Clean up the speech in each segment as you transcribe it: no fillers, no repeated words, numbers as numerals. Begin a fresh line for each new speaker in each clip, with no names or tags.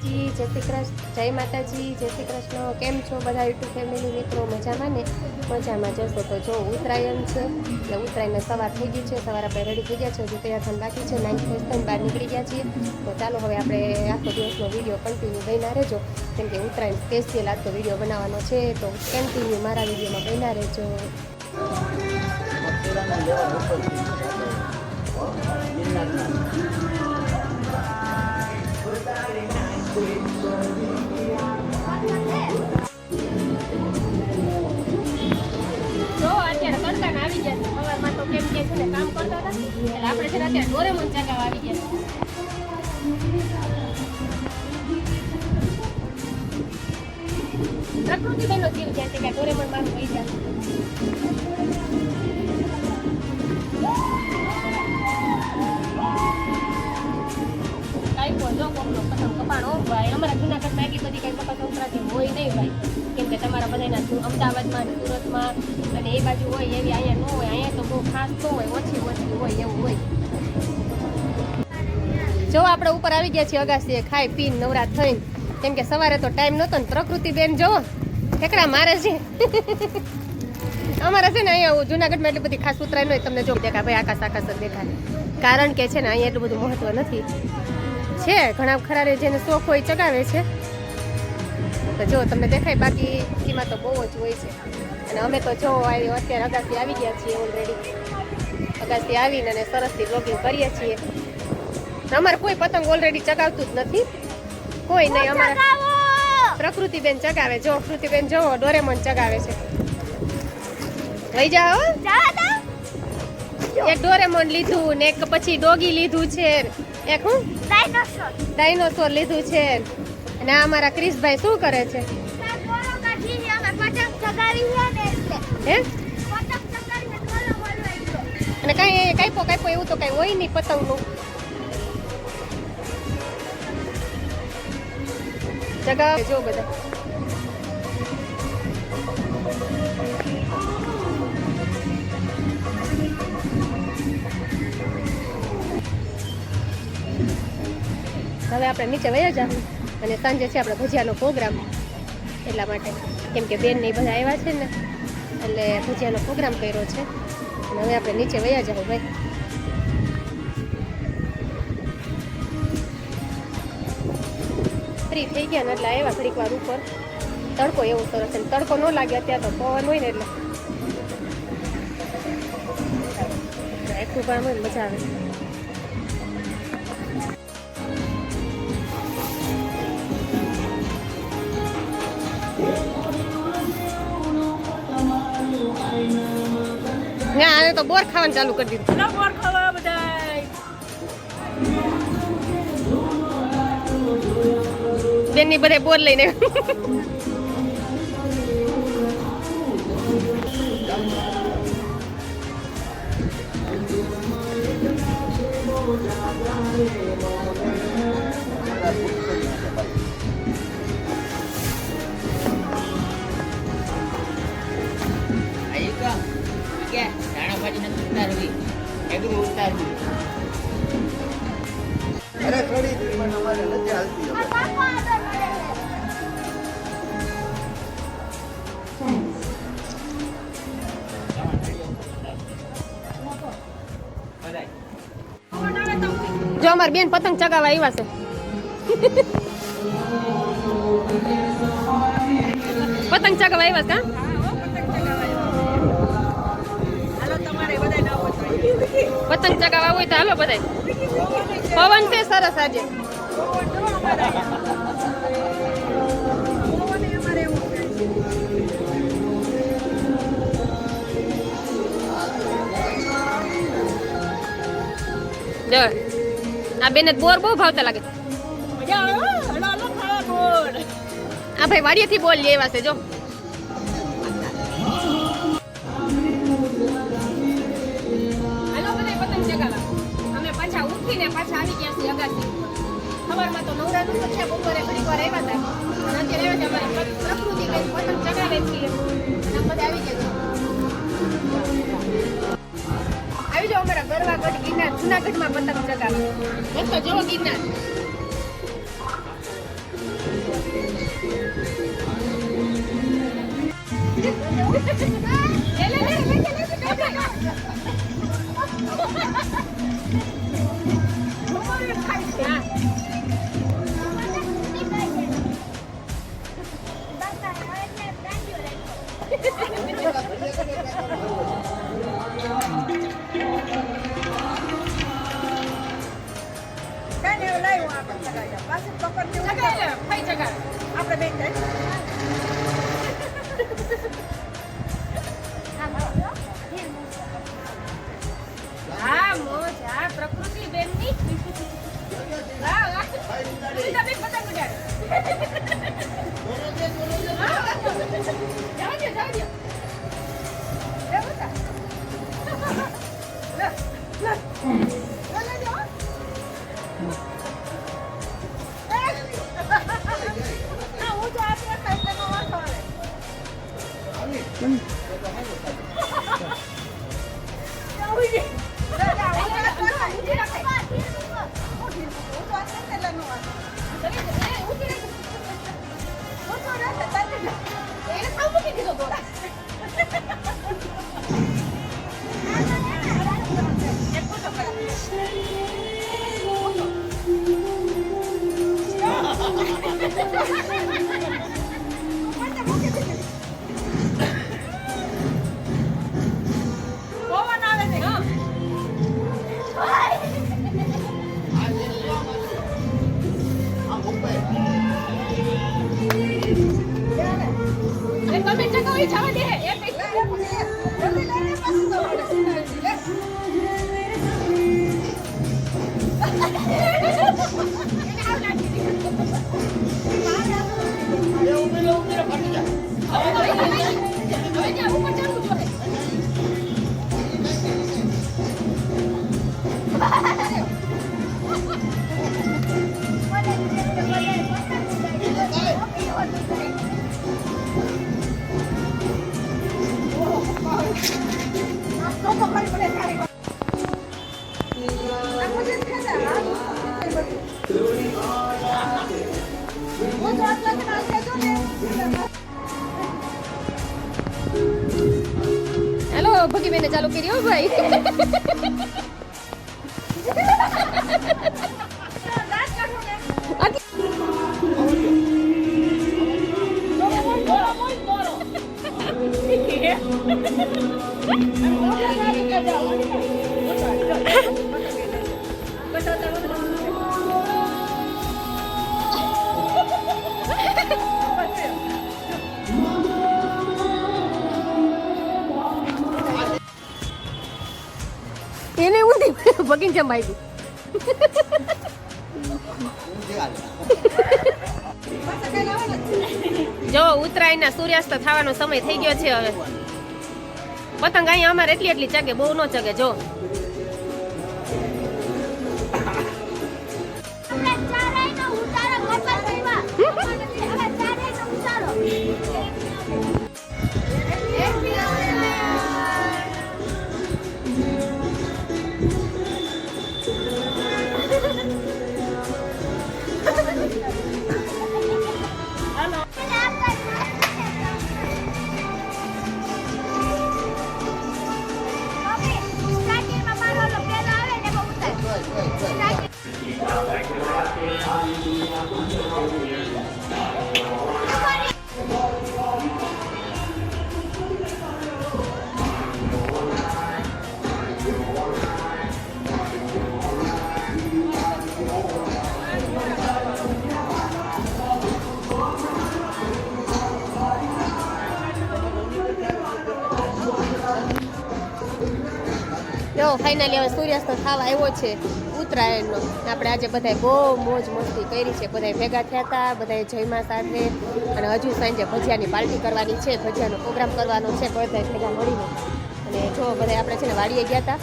જય શ્રી કૃષ્ણ, જય માતાજી, જય શ્રી કૃષ્ણ. કેમ છો બધા યુટ્યુબ ફેમિલી મિત્રો? મજામાં ને? મજામાં જશો તો જો ઉત્તરાયણ છે એટલે ઉત્તરાયણને સવાર થઈ ગઈ છે. સવાર આપણે રેડી થઈ ગયા છે, હજુ તૈયાર થઈને બાકી છે. 9 ફ્રેશ થઈને બહાર નીકળી ગયા છીએ. તો ચાલો હવે આપણે આખો દિવસનો વિડીયો કન્ટિન્યુ બન્યા રહેજો, કેમ કે ઉત્તરાયણ સ્પેશિયલ આજનો વિડીયો બનાવવાનો છે. તો કન્ટિન્યુ મારા વિડીયોમાં બન્યા રહેજો. જો અત્યારે કંટાળ આવી ગયા છે સવારમાં, તો કેમ કે છે ને કામ કરતા હતા એટલે આપણે છે ને અત્યારે ડોરેમોન ચગાવવા આવી ગયા છે. પ્રકૃતિબેનનો જીવ છે કે ડોરેમોન બાર થઈ જાય. જો કોકનો પતંગ કપાણો ભાઈ, અમારા જૂનાગઢમાં એટલી બધી કઈ મકર સંક્રાંતિ હોય નહીં ભાઈ, કેમ કે તમારા બધાના અમદાવાદમાં, સુરતમાં અને એ બાજુ હોય એવી અહીંયા ન હોય. અહીંયા તો બહુ ખાસ ન હોય, ઓછી હોય એવું હોય. જો આપણે ઉપર આવી ગયા છીએ અગાસીએ, ખાઈ પીને નવરાત થઈને, કેમ કે સવારે તો ટાઈમ નહોતો ને. પ્રકૃતિબેન જોવો ઠેકડા મારે છે. અમારે છે ને અહીંયા જૂનાગઢમાં એટલી બધી ખાસ ઉતરાય નહીં. તમને જો દેખાય ભાઈ, આકાશ જ દેખાય, કારણ કે છે ને અહીંયા એટલું બધું મહત્વ નથી. છે ઘણા ખરા રે જેને શોખ હોય ચગાવે છે, તો જો તમને દેખાય. બાકી એમાં તો બહુ જ હોય છે. અને અમે તો જો અત્યારે અગાસી આવી ગયા છીએ ઓલરેડી. અગાસી આવીને અને સરસથી બ્લોગિંગ કરીએ છીએ. અમારે કોઈ પતંગ ઓલરેડી ચગાવતું જ નથી, કોઈ નહીં. અમારે પ્રકૃતિબેન ચગાવે. જો પ્રકૃતિબેન જો ડોરેમોન ચગાવે છે. લઈ જાઓ. એક ડોરેમોન લીધું ને એક પછી ડોગી લીધું છે, એક હું ડાયનોસોર લીધું છે. અને આ અમારા ક્રિશભાઈ શું કરે છે? હે? અને કઈ કાઈપો એવું તો કઈ હોય નહીં પતંગનું. ચગાવે જો બધા. હવે આપણે નીચે વયા જાઉં, અને સાંજે છે આપણે ભજીયાનો પ્રોગ્રામ, એટલા માટે. કેમ કે બેન ને બધા આવ્યા છે ને, એટલે ભજીયાનો પ્રોગ્રામ કર્યો છે. અને હવે આપણે નીચે વયા જાઉં ભાઈ. ફ્રી થઈ ગયા ને એટલે આવ્યા ઘડીક વાર ઉપર. તડકો એવું સરસ છે, તડકો ન લાગે અત્યારે તો પવન હોય ને એટલે એકલું પણ હોય મજા આવે. ના આને તો બોર ખાવાનું ચાલુ કરી દીધું. બોર ખાવા બધા બેનની બધે બોર લઈને જો અમારી બેન પતંગ ચગાવવા આવ્યા છે. પતંગ ચગાવવા આવ્યા છે. પતંગ ચગાવવા હોય તો હાલો બધા. પવન છે સરસ આજે. આ બેને બોર બહુ ભાવતા લાગે. આ ભાઈ વાડીએથી બોલ લે એવા છે જો. હાલો બધા પતંગ ચગાવવા. અમે પાછા ઉઠીને પાછા આવી ગયા છીએ અગાસી. સવારમાં તો નવરાત્રી તો છે, બપોરે ઘણી વાર આવ્યા હતા. અત્યારે આવ્યા છે અમારી પ્રકૃતિ કઈ પતંગ ચગાવે છીએ. બધા આવી ગયા. આવી જાઓ અમારા ગરવાગઢ ગિરનાર જુનાગઢમાં પતંગ ચગાવે. તો જો ગિરનાર
આપણે બેન
હા મોજ હા પ્રકૃતિ બેનની વાહ વાહ તમે પતંગ ઉડાડો જાઓ જાઓ તમે ચગાવી જવા દે હેલો ભગી બેને ચાલુ કરી હો ભાઈ એને ઊંધી ભગીને જેમ આવી જો ઉત્તરાયણના સૂર્યાસ્ત થવાનો સમય થઈ ગયો છે હવે પતંગ અહીંયા અમારે એટલી ચગે બહુ ન ચગે જો જો ફાઇનલી હવે સૂર્યાસ્ત થવા આવ્યો છે ઉત્તરાયણનો આપણે આજે બધાય બહુ મોજ મસ્તી કરી છે બધાય ભેગા થયા હતા બધાય જયમાં સાથે અને હજુ સાંજે ભજીયાની પાર્ટી કરવાની છે ભજીયાનો પ્રોગ્રામ કરવાનો છે બધાય ભેગા મળીને અને જો બધાય આપણે છે ને વાડીએ ગયા હતા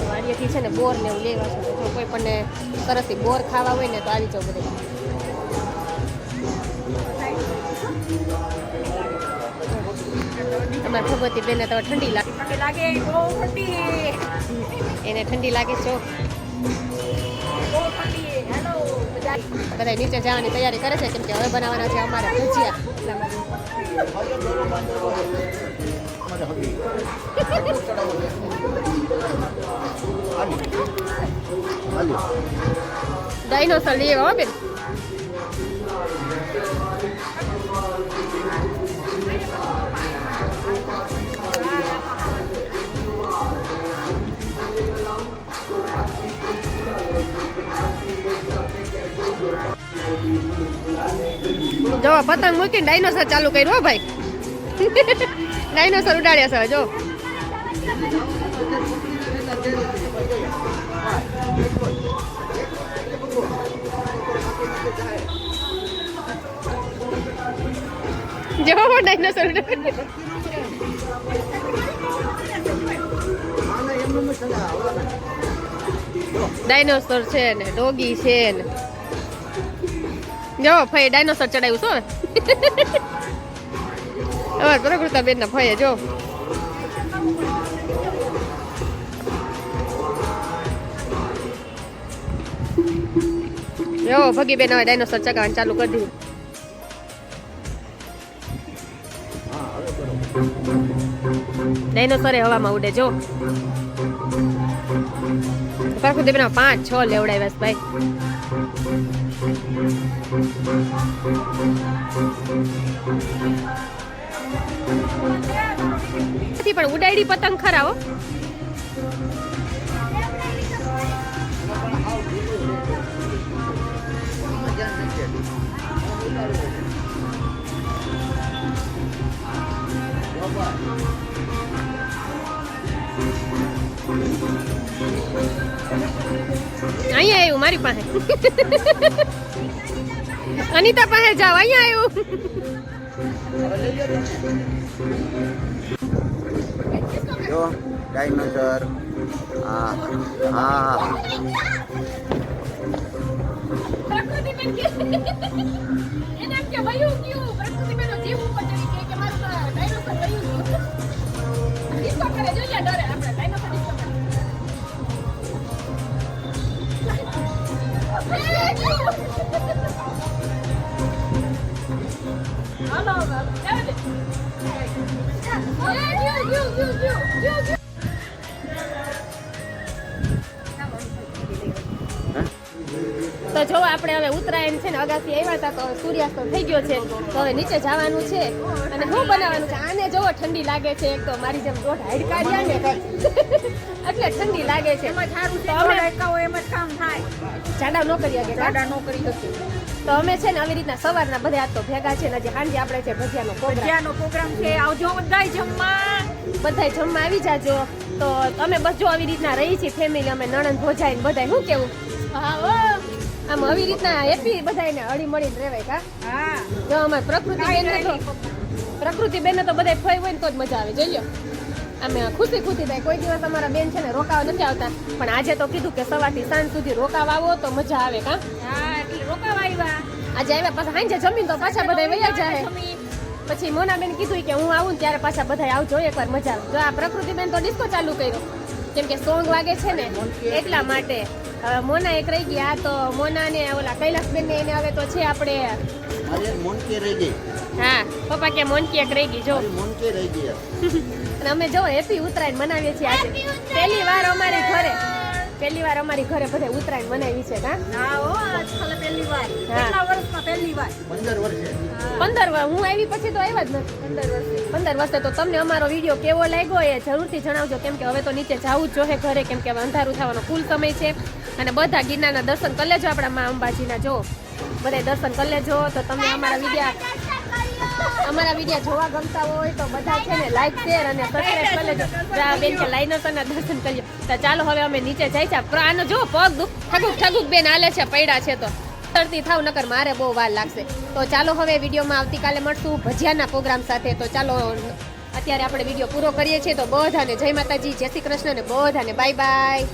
વાડીએથી છે ને બોર ને એવું લેવા છે જો કોઈ પણ સરસથી બોર ખાવા હોય ને તો આવી જાવ બધા અમારા ભગવતી બેને તો ઠંડી લાગે
બહુ ઠંડી
એને ઠંડી લાગે છે
બહુ ઠંડી હેલો
બધા નીચે જવાની તૈયારી કરે છે કેમ કે હવે બનાવવાના છે અમારા ભજીયા એટલા માટે. ડાયનોસર લઈ આવ્યા હો બેન. જો પતંગ મૂકીને ડાયનોસર ચાલુ કર્યું હો ભાઈ. ડાયનોસર ઉડાડ્યા છે જો. જો ડાયનોસર ડાયનોસર છે ને ડોગી છે ને જો ફઈ ડાયનોસર ચડાવ્યું છો હવે પ્રકૃતા બેન ના ફઈએ જો ભગી બેન હવે ડાયનોસર ચગાવવાનું ચાલુ કરી દીધું. ડાયનોસર હવામાં ઉડે જો. પ્રકૃતિ બેન 5-6 લેવડાવ્યા ભાઈ. પણ ઉડાડી પતંગ ખરા હો. અહીંયા આવ્યું મારી પાસે. અનિતા પાસે જાવ. અહીંયા આવ્યું
જો ડાયનોસર. હા હા
પ્રકૃતિબેન કે એને એમ કે વયું ગયું. પ્રકૃતિબેનનો જીવ ઉપર ચડી ગયો કે મારું ડાયનોસર વયું ગયું. ડિસ્કો કરે જોઈએ ડરે આપણે ડાયનોસર ડિસ્કો કરે. હાલો ચાલ દે. ગયું.
તો જો આપણે હવે ઉત્તરાયણ છે ને અગાસી આવ્યા હતા તો સૂર્યાસ્ત થઈ ગયો છે તો હવે નીચે જવાનું છે અને શું બનાવવાનું છે. આને જોવો ઠંડી લાગે છે. એક તો મારી જેમ દોઢ હાડકાર્યા ને એટલે ઠંડી લાગે છે.
એમાં સારું
તો
છે
અમે
એકાઓ એમ જ કામ થાય.
જાડા ન કરી શકે
ગાડા નો કરી શકીએ.
તો અમે છે ને આવી રીતના સવારના બધા આજ તો ભેગા છે ને હજી સાંજે આપણે છે ભજીયાનો પ્રોગ્રામ.
ભજીયાનો પ્રોગ્રામ છે. આવજો બધાય જમવા.
બધાય જમવા આવી જાજો. તો અમે બસ જો આવી રીતના રહી છીએ ફેમિલી. અમે નણંદ ભોજાઈ ને બધાય શું કેવું આમ આવી રીતના હેપી બધાને હળી મળીને રહેવાય કા.
હા
જો અમાર પ્રકૃતિ બેન તો બધા ફઈ હોય ને તો જ મજા આવે. જોઈ લો અમે ખુશી થાય. કોઈ દિવસ અમારા બેન છે ને રોકાવા નથી આવતા પણ આજે તો કીધું કે સવારથી સાંજ સુધી રોકાવા આવો તો મજા આવે કા.
હા એટલે રોકાવા આવ્યા.
આજે આવ્યા પાછા સાંજે જમીન તો પાછા બધા વયા જાય. પછી મોનાબેન કીધું કે હું આવું ને ત્યારે પાછા બધા આવજો એકવાર મજા આવે. જો આ પ્રકૃતિબેન તો ડિસ્કો ચાલુ કર્યો કેમ કે સોંગ વાગે છે ને એટલા માટે. મોના એક રહી ગયા તો મોના ને ઓલા કૈલાસબેન ને એને હવે તો છે આપણે
મોનકી રહી ગઈ.
હા પપ્પા કે મોનકી એક રહી ગઈ જો.
મોનકી રહી ગઈ.
અને અમે જો હેપી ઉત્તરાયણ મનાવીએ છીએ આજે. પહેલી વાર અમારી ઘરે બધા ઉત્તરાયણ મનાવી છે કા.
હા હો આજ ખાલી પહેલી વાર. કેટલા વર્ષમાં પહેલી વાર.
15 વર્ષે.
15 વર્ષ હું આવી પછી તો આવ્યા જ નથી. 15 વર્ષે તો તમને અમારો વિડીયો કેવો લાગ્યો એ જરૂરથી જણાવજો કેમ કે હવે તો નીચે જવું જ જોઈએ ઘરે કેમ કે હવે અંધારું થવાનો ફૂલ સમય છે. અને બધા ગિરનારના દર્શન કરી લેજો આપણા મા અંબાજીના. જો બધા દર્શન કરી લેજો તો તમને અમારા વિડીયો જોવા ગમતા હોય તો બધા છે ને લાઈક શેર અને સબસ્ક્રાઇબ કરી લેજો. બેન કે લાઈનોસરના દર્શન કરીએ તો ચાલો હવે અમે નીચે જાય છે. આનો જો પગ ઠગુક બેન હાલે છે પૈડા છે તો તરતી થાવ નકર મારે બહુ વાર લાગશે. તો ચાલો હવે વિડીયોમાં આવતીકાલે મળશું ભજીયાના પ્રોગ્રામ સાથે. તો ચાલો અત્યારે આપણે વિડીયો પૂરો કરીએ છીએ. તો બધાને જય માતાજી, જય શ્રી કૃષ્ણ ને બધાને બાય બાય.